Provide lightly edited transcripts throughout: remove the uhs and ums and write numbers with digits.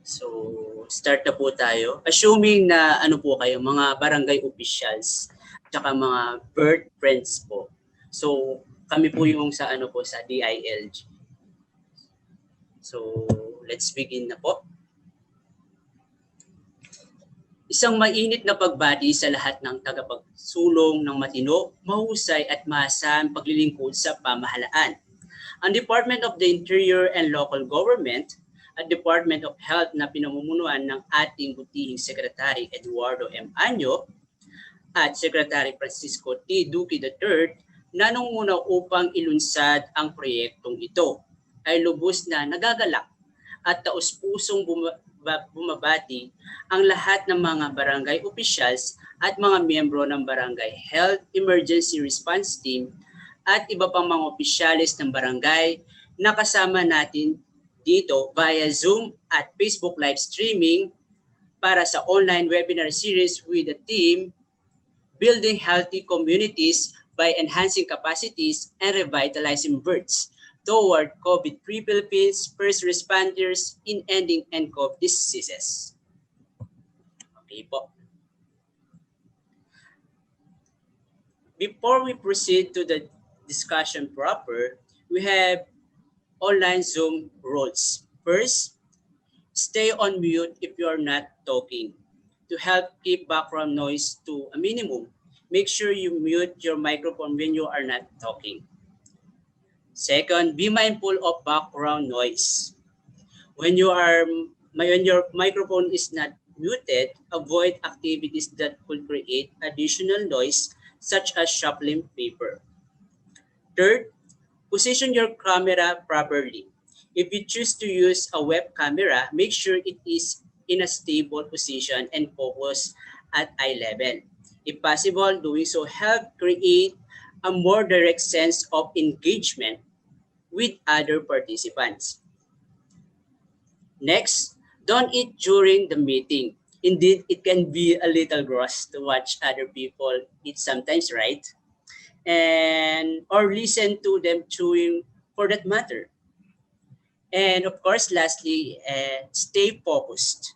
So, start na po tayo. Assuming na ano po kayo, mga barangay officials, tsaka mga BHERT friends po. So, kami po yung sa ano po sa DILG. So, let's begin na po. Isang mainit na pagbati sa lahat ng tagapagsulong ng matino, mahusay at maasahang paglilingkod sa pamahalaan. Ang Department of the Interior and Local Government at Department of Health na pinamumunuan ng ating butihing Secretary Eduardo M. Año at Secretary Francisco T. Duque III na nanguna upang ilunsad ang proyektong ito ay lubos na nagagalak at taus-pusong bumabati ang lahat ng mga barangay officials at mga miyembro ng Barangay Health Emergency Response Team at iba pang mga opisyalis ng barangay na kasama natin dito via Zoom at Facebook live streaming para sa online webinar series with the team Building Healthy Communities by Enhancing Capacities and Revitalizing BHERTs toward COVID-free Philippines first responders in ending nCoV diseases. Okay po. Before we proceed to the discussion proper, we have online Zoom rules. First, stay on mute if you are not talking. To help keep background noise to a minimum, make sure you mute your microphone when you are not talking. Second, be mindful of background noise. When your microphone is not muted, avoid activities that could create additional noise such as shuffling paper. Third, position your camera properly. If you choose to use a web camera, make sure it is in a stable position and focus at eye level. If possible, doing so help create a more direct sense of engagement with other participants. Next, don't eat during the meeting. Indeed, it can be a little gross to watch other people eat sometimes, right? And or listen to them chewing for that matter. And of course, lastly, stay focused.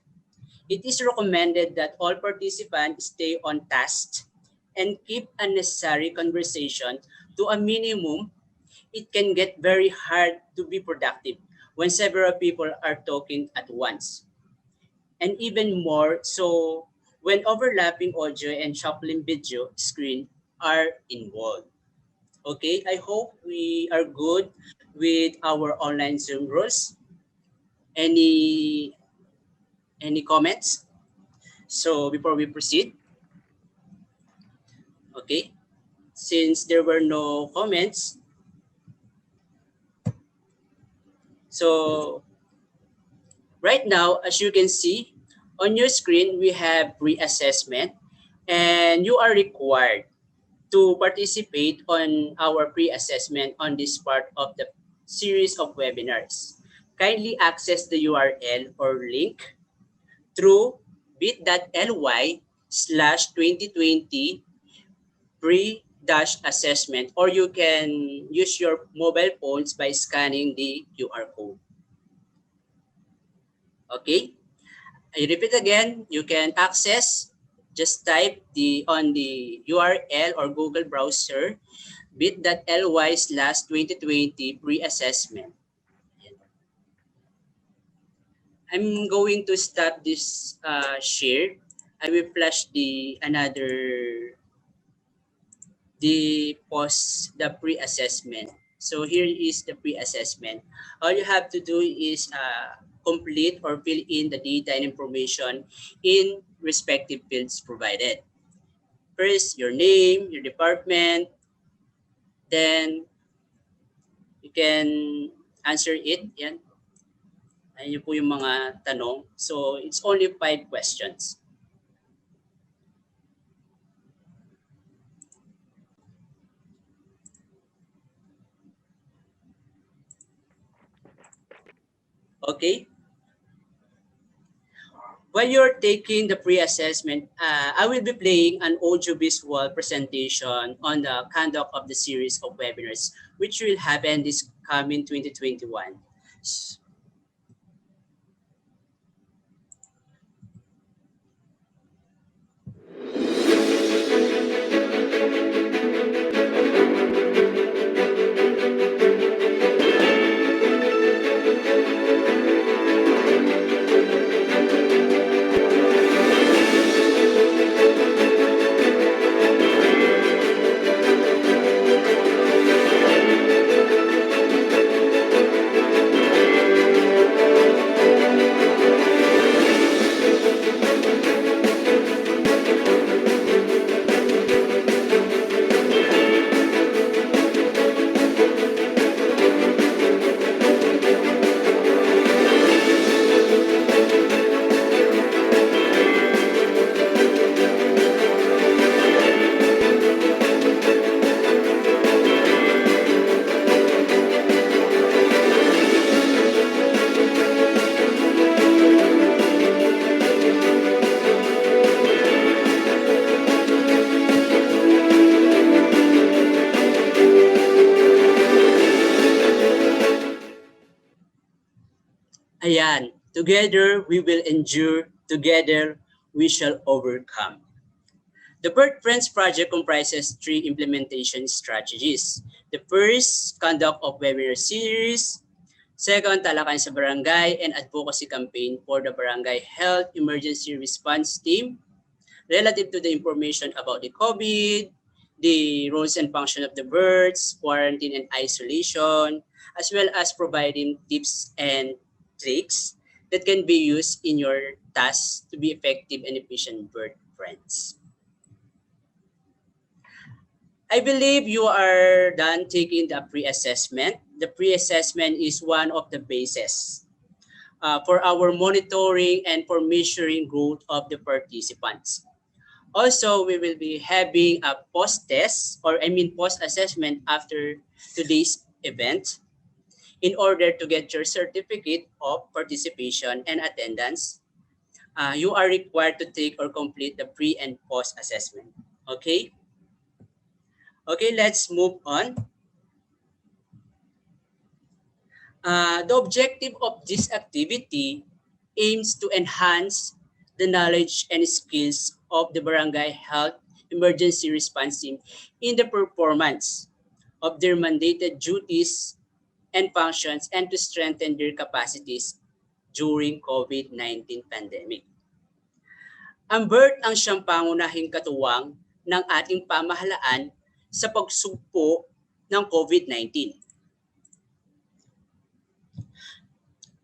It is recommended that all participants stay on task and keep unnecessary conversation to a minimum. It can get very hard to be productive when several people are talking at once. And even more so when overlapping audio and shuffling video screen are involved. Okay, I hope we are good with our online Zoom rules. Any comments? So before we proceed, okay, since there were no comments, so right now, as you can see on your screen, we have pre-assessment and you are required to participate on our pre-assessment on this part of the series of webinars. Kindly access the URL or link through bit.ly/2020 pre-assessment, or you can use your mobile phones by scanning the QR code. Okay, I repeat again, you can access, just type on the URL or Google browser bit.ly/2020 pre-assessment. I'm going to stop this share. I will flash the pre-assessment. So here is the pre-assessment. All you have to do is complete or fill in the data and information in respective fields provided. First, your name, your department, then you can answer it. Yan. Ayun po yung mga tanong. So it's only 5 questions. Okay. While you're taking the pre-assessment, I will be playing an audio-visual presentation on the conduct of the series of webinars, which will happen this coming 2021. Ayan, together we will endure, together we shall overcome. The BHERT Friends project comprises three implementation strategies. The first, conduct of webinar series. Second, talakayan sa barangay and advocacy campaign for the Barangay Health Emergency Response Team relative to the information about the COVID, the roles and function of the BHERTs, quarantine and isolation, as well as providing tips and tricks that can be used in your tasks to be effective and efficient BHERT friends. I believe you are done taking the pre-assessment. The pre-assessment is one of the bases for our monitoring and for measuring growth of the participants. Also, we will be having a post-test post-assessment after today's event in order to get your certificate of participation and attendance. You are required to take or complete the pre and post-assessment. Okay? Okay, let's move on. The objective of this activity aims to enhance the knowledge and skills of the Barangay Health Emergency Response Team in the performance of their mandated duties and functions and to strengthen their capacities during COVID-19 pandemic. Ang BHERT ang siyang pangunahing katuwang ng ating pamahalaan sa pagsugpo ng COVID-19.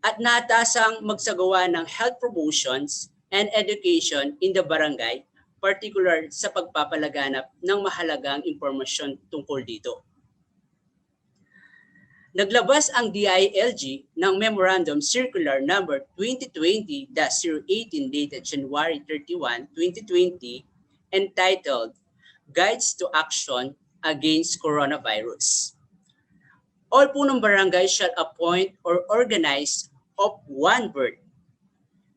At natasang magsagawa ng health promotions and education in the barangay, particular sa pagpapalaganap ng mahalagang impormasyon tungkol dito. Naglabas ang DILG ng Memorandum Circular Number 2020-018 dated January 31, 2020 entitled Guides to Action Against Coronavirus. All punong barangay shall appoint or organize of one BHERT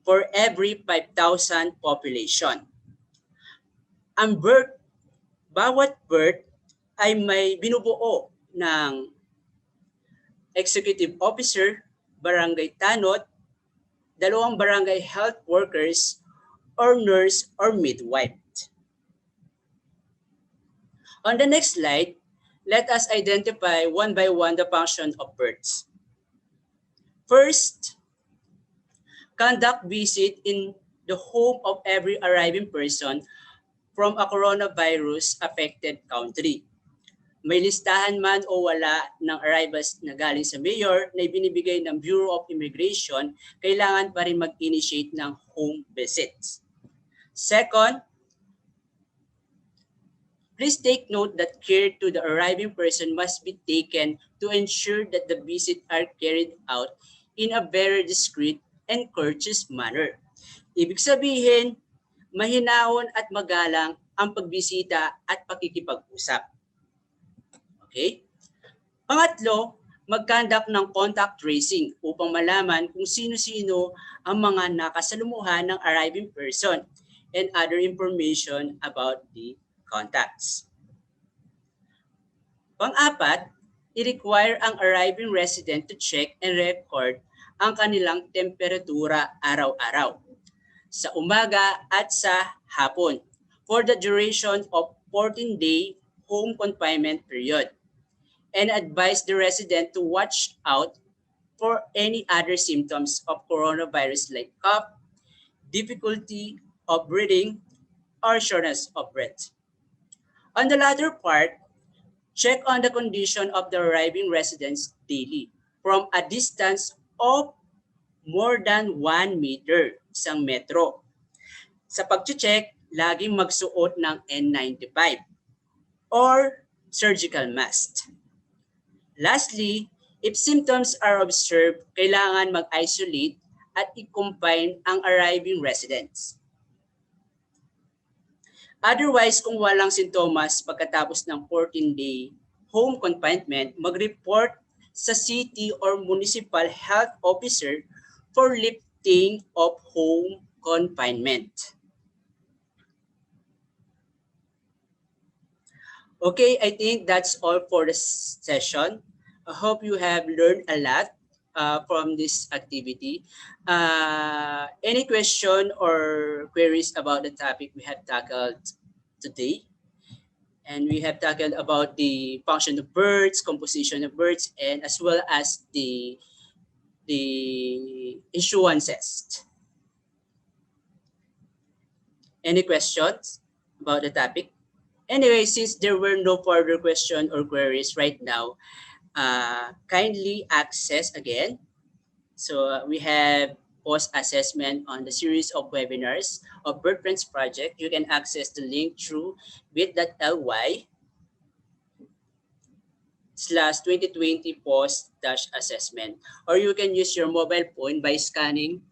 for every 5,000 population. Ang BHERT, bawat BHERT ay may binubuo ng executive officer, barangay tanod, 2 barangay health workers, or nurse or midwife. On the next slide, let us identify one by one the function of BHERTs. First, conduct visit in the home of every arriving person from a coronavirus affected country. May listahan man o wala ng arrivals na galing sa mayor na ibinibigay ng Bureau of Immigration, kailangan pa rin mag-initiate ng home visits. Second, please take note that care to the arriving person must be taken to ensure that the visits are carried out in a very discreet and courteous manner. Ibig sabihin, mahinahon at magalang ang pagbisita at pakikipag-usap. Okay? Pangatlo, mag-conduct ng contact tracing upang malaman kung sino-sino ang mga nakasalumuhan ng arriving person and other information about the contacts. Pang-apat, i-require ang arriving resident to check and record ang kanilang temperatura araw-araw sa umaga at sa hapon for the duration of 14-day home confinement period and advise the resident to watch out for any other symptoms of coronavirus like cough, difficulty of breathing, or shortness of breath. On the latter part, check on the condition of the arriving residents daily from a distance of more than 1 meter, 1 metro. Sa pag-check, laging magsuot ng N95 or surgical mask. Lastly, if symptoms are observed, kailangan mag-isolate at i-confine ang arriving residents. Otherwise, kung walang sintomas pagkatapos ng 14-day home confinement, mag-report sa city or municipal health officer for lifting of home confinement. Okay, I think that's all for the session. I hope you have learned a lot from this activity. Any question or queries about the topic we have tackled today? And we have tackled about the function of BHERTs, composition of BHERTs, and as well as the issuances. Any questions about the topic? Anyway, since there were no further questions or queries right now, kindly access again. So we have post-assessment on the series of webinars of BHERT Friends Project. You can access the link through bit.ly/2020 post-assessment. Or you can use your mobile phone by scanning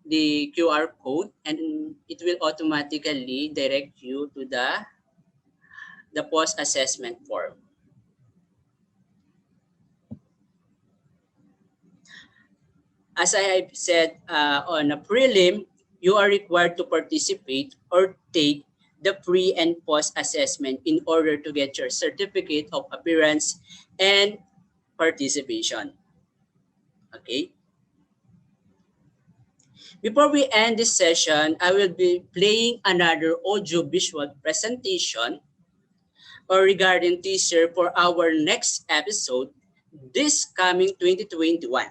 the QR code, and it will automatically direct you to the post-assessment form. As I have said, on a prelim, you are required to participate or take the pre and post assessment in order to get your certificate of appearance and participation. Okay? Before we end this session, I will be playing another audio-visual presentation or regarding teaser for our next episode this coming 2021.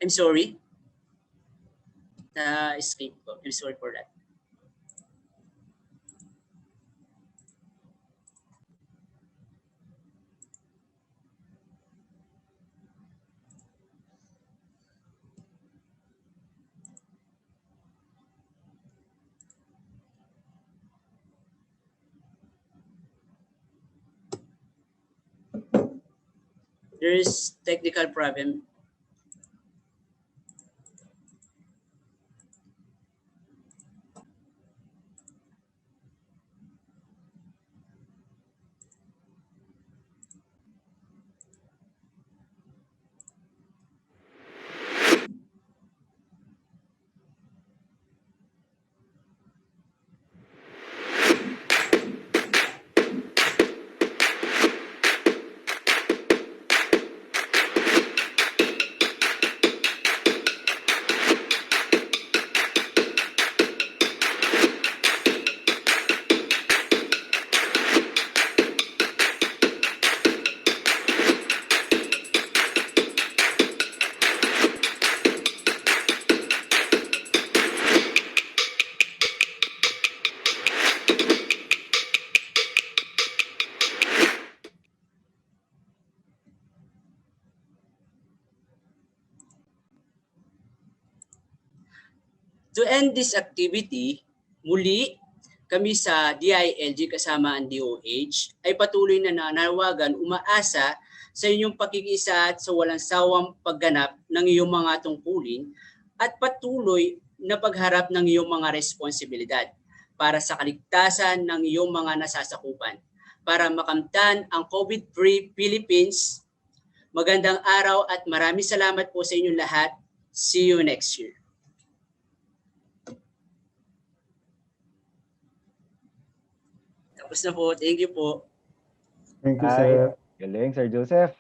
I'm sorry. Escape ko. I'm sorry for that. There is technical problem. To end this activity, muli kami sa DILG kasama ang DOH ay patuloy na nananawagan, umaasa sa inyong pakikisa at sa walang sawang pagganap ng iyong mga tungkulin at patuloy na pagharap ng iyong mga responsibilidad para sa kaligtasan ng iyong mga nasasakupan para makamtan ang COVID-free Philippines. Magandang araw at maraming salamat po sa inyong lahat. See you next year. Tapos na po. Thank you po. Thank you, sir. Galing, Sir Joseph.